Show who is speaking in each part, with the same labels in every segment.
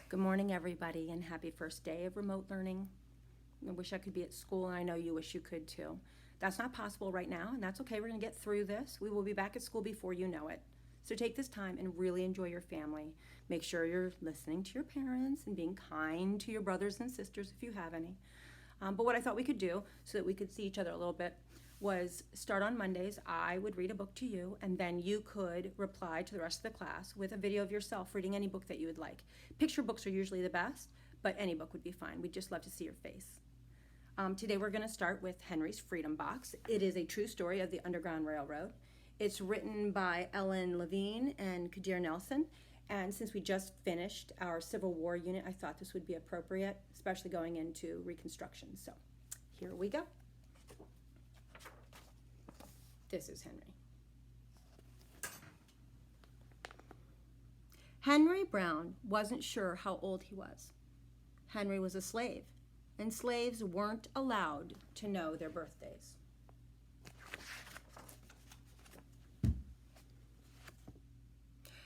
Speaker 1: Good morning, everybody, and happy first day of remote learning. I wish I could be at school, and I know you wish you could too. That's not possible right now, and that's okay. We're going to get through this. We will be back at school before you know it. So take this time and really enjoy your family. Make sure you're listening to your parents and being kind to your brothers and sisters if you have any. But what I thought we could do so that we could see each other a little bit was start on Mondays. I would read a book to you, and then you could reply to the rest of the class with a video of yourself reading any book that you would like. Picture books are usually the best, but any book would be fine. We'd just love to see your face. Today we're going to start with Henry's Freedom Box. It is a true story of the Underground Railroad. It's written by Ellen Levine and Kadir Nelson, and since we just finished our Civil War unit, I thought this would be appropriate, especially going into Reconstruction. So here we go. This is Henry. Henry Brown wasn't sure how old he was. Henry was a slave, and slaves weren't allowed to know their birthdays.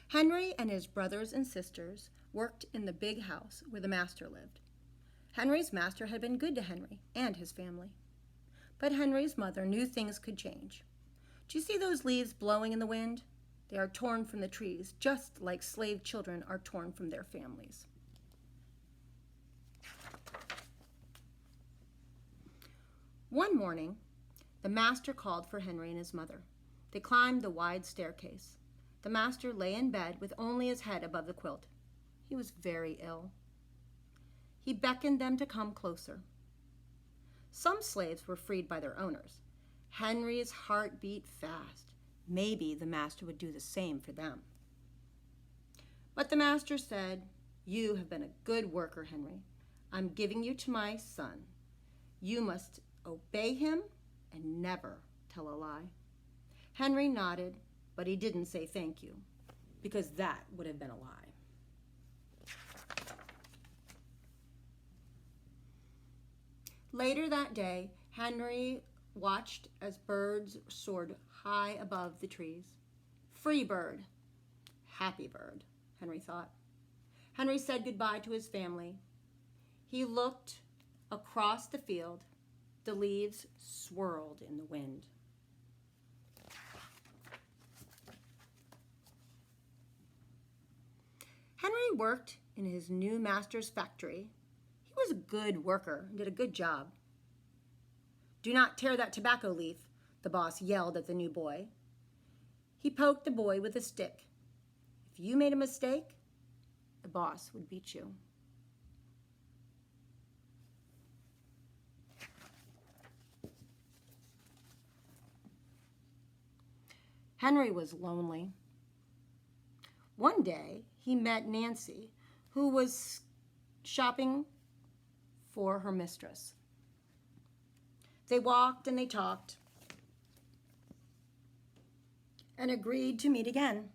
Speaker 1: Henry and his brothers and sisters worked in the big house where the master lived. Henry's master had been good to Henry and his family. But Henry's mother knew things could change. Do you see those leaves blowing in the wind? They are torn from the trees, just like slave children are torn from their families. One morning, the master called for Henry and his mother. They climbed the wide staircase. The master lay in bed with only his head above the quilt. He was very ill. He beckoned them to come closer. Some slaves were freed by their owners. Henry's heart beat fast. Maybe the master would do the same for them. But the master said, "You have been a good worker, Henry. I'm giving you to my son. You must obey him and never tell a lie." Henry nodded, but he didn't say thank you, because that would have been a lie. Later that day, Henry watched as birds soared high above the trees. Free bird, happy bird, Henry thought. Henry said goodbye to his family. He looked across the field. The leaves swirled in the wind. Henry worked in his new master's factory. He was a good worker and did a good job. "Do not tear that tobacco leaf," the boss yelled at the new boy. He poked the boy with a stick. If you made a mistake, the boss would beat you. Henry was lonely. One day, he met Nancy, who was shopping for her mistress. They walked and they talked and agreed to meet again.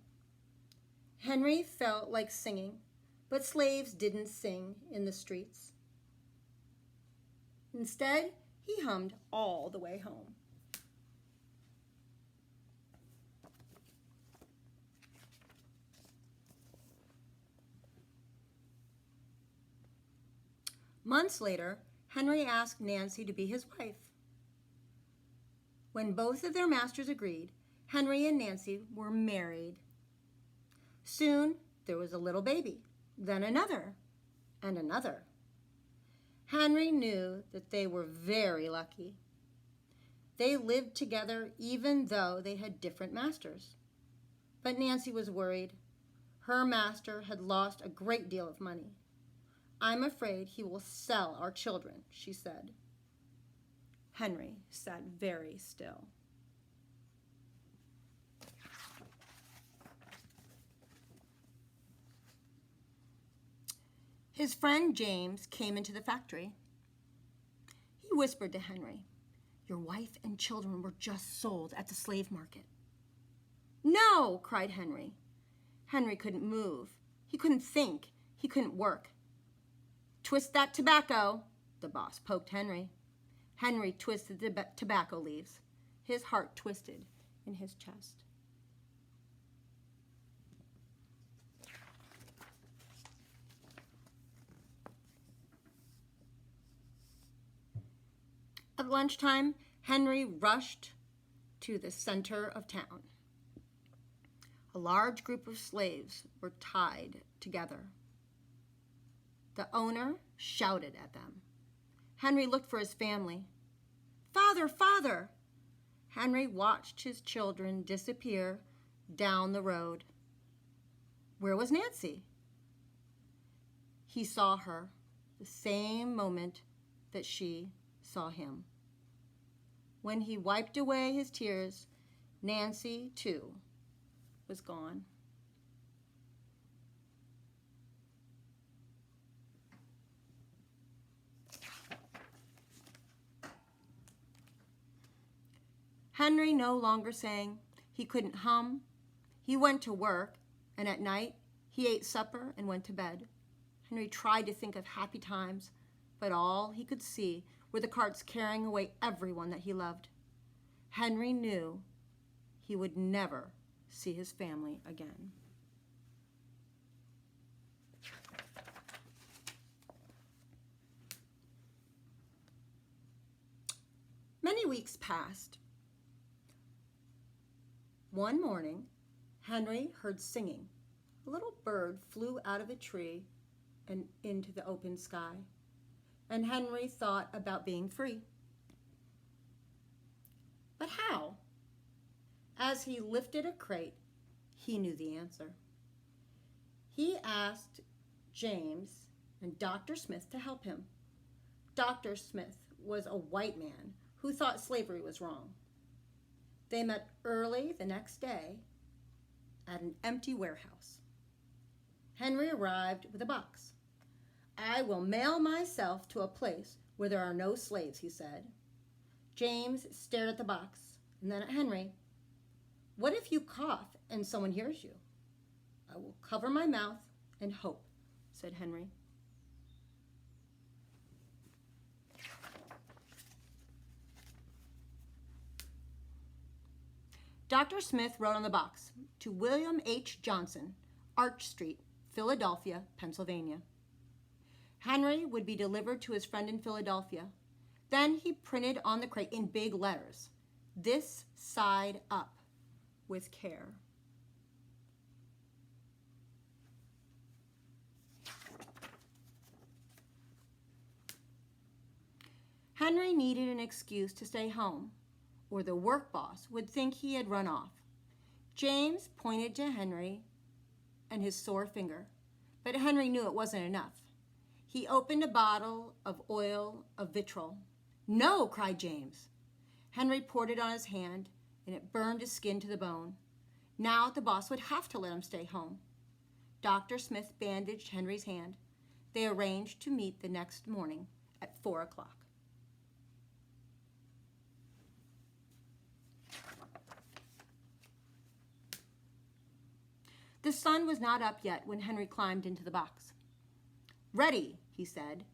Speaker 1: Henry felt like singing, but slaves didn't sing in the streets. Instead, he hummed all the way home. Months later, Henry asked Nancy to be his wife. When both of their masters agreed, Henry and Nancy were married. Soon, there was a little baby, then another, and another. Henry knew that they were very lucky. They lived together even though they had different masters. But Nancy was worried. Her master had lost a great deal of money. "I'm afraid he will sell our children," she said. Henry sat very still. His friend James came into the factory. He whispered to Henry, "Your wife and children were just sold at the slave market." "No!" cried Henry. Henry couldn't move. He couldn't think. He couldn't work. "Twist that tobacco," the boss poked Henry. Henry twisted the tobacco leaves. His heart twisted in his chest. About lunchtime, Henry rushed to the center of town. A large group of slaves were tied together. The owner shouted at them. Henry looked for his family. "Father, father!" Henry watched his children disappear down the road. Where was Nancy? He saw her the same moment that she saw him. When he wiped away his tears, Nancy, too, was gone. Henry no longer sang. He couldn't hum. He went to work, and at night he ate supper and went to bed. Henry tried to think of happy times, but all he could see were the carts carrying away everyone that he loved. Henry knew he would never see his family again. Many weeks passed. One morning, Henry heard singing. A little bird flew out of a tree and into the open sky, and Henry thought about being free. But how? As he lifted a crate, he knew the answer. He asked James and Dr. Smith to help him. Dr. Smith was a white man who thought slavery was wrong. They met early the next day at an empty warehouse. Henry arrived with a box. "I will mail myself to a place where there are no slaves," he said. James stared at the box and then at Henry. "What if you cough and someone hears you?" "I will cover my mouth and hope," said Henry. Dr. Smith wrote on the box, "To William H. Johnson, Arch Street, Philadelphia, Pennsylvania." Henry would be delivered to his friend in Philadelphia. Then he printed on the crate in big letters, "This side up, with care." Henry needed an excuse to stay home, or the work boss would think he had run off. James pointed to Henry and his sore finger, but Henry knew it wasn't enough. He opened a bottle of oil of vitriol. "No!" cried James. Henry poured it on his hand, and it burned his skin to the bone. Now the boss would have to let him stay home. Dr. Smith bandaged Henry's hand. They arranged to meet the next morning at 4 o'clock. The sun was not up yet when Henry climbed into the box. "Ready," he said.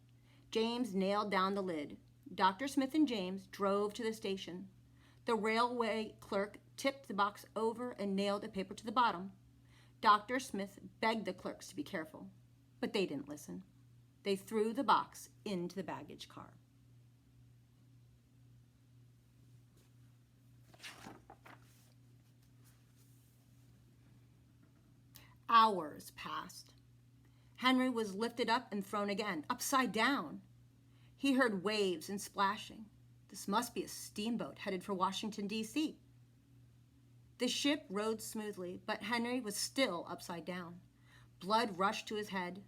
Speaker 1: James nailed down the lid. Dr. Smith and James drove to the station. The railway clerk tipped the box over and nailed a paper to the bottom. Dr. Smith begged the clerks to be careful, but they didn't listen. They threw the box into the baggage car. Hours passed. Henry was lifted up and thrown again, upside down. He heard waves and splashing. This must be a steamboat headed for Washington, D.C. The ship rode smoothly, but Henry was still upside down. Blood rushed to his head.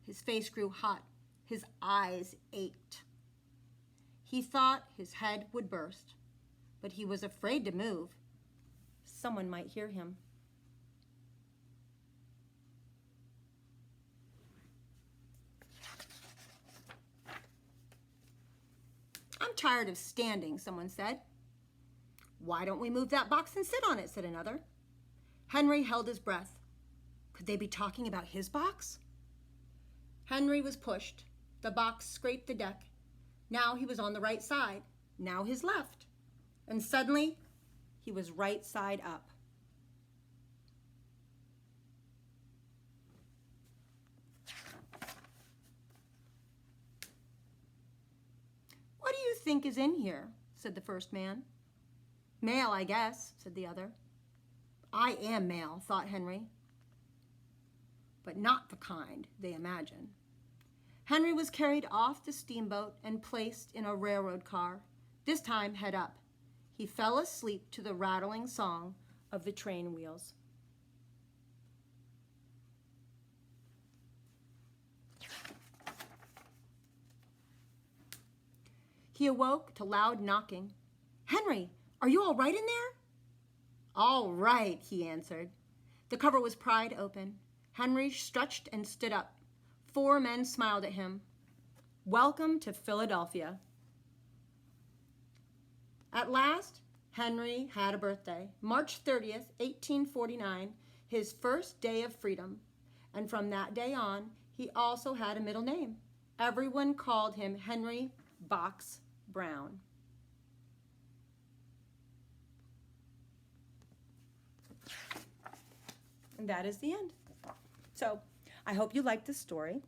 Speaker 1: His face grew hot. His eyes ached. He thought his head would burst, but he was afraid to move. Someone might hear him. "I'm tired of standing," someone said. "Why don't we move that box and sit on it?" said another. Henry held his breath. Could they be talking about his box? Henry was pushed. The box scraped the deck. Now he was on the right side, now his left. And suddenly, he was right side up. "What do you think is in here?" said the first man. "Mail, I guess," said the other. "I am mail," thought Henry, but not the kind they imagine. Henry was carried off the steamboat and placed in a railroad car, this time head up. He fell asleep to the rattling song of the train wheels. He awoke to loud knocking. "Henry, are you all right in there?" "All right," he answered. The cover was pried open. Henry stretched and stood up. 4 men smiled at him. "Welcome to Philadelphia." At last, Henry had a birthday, March 30th, 1849, his first day of freedom. And from that day on, he also had a middle name. Everyone called him Henry Box Brown. And that is the end. So I hope you liked this story.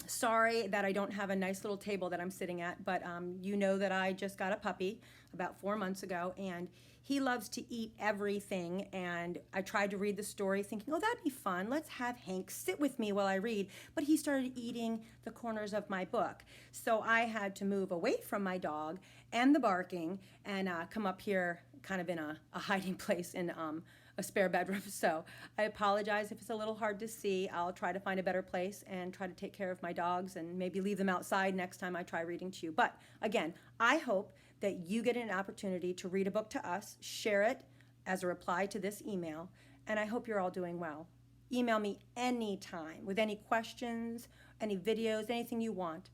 Speaker 1: Sorry that I don't have a nice little table that I'm sitting at, but you know that I just got a puppy about 4 months ago, and he loves to eat everything. And I tried to read the story thinking, oh, that'd be fun. Let's have Hank sit with me while I read. But he started eating the corners of my book. So I had to move away from my dog and the barking and come up here kind of in a hiding place in a spare bedroom. So I apologize if it's a little hard to see. I'll try to find a better place and try to take care of my dogs and maybe leave them outside next time I try reading to you. But again, I hope that you get an opportunity to read a book to us, share it as a reply to this email, and I hope you're all doing well. Email me anytime with any questions, any videos, anything you want,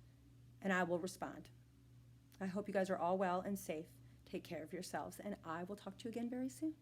Speaker 1: and I will respond. I hope you guys are all well and safe. Take care of yourselves, and I will talk to you again very soon.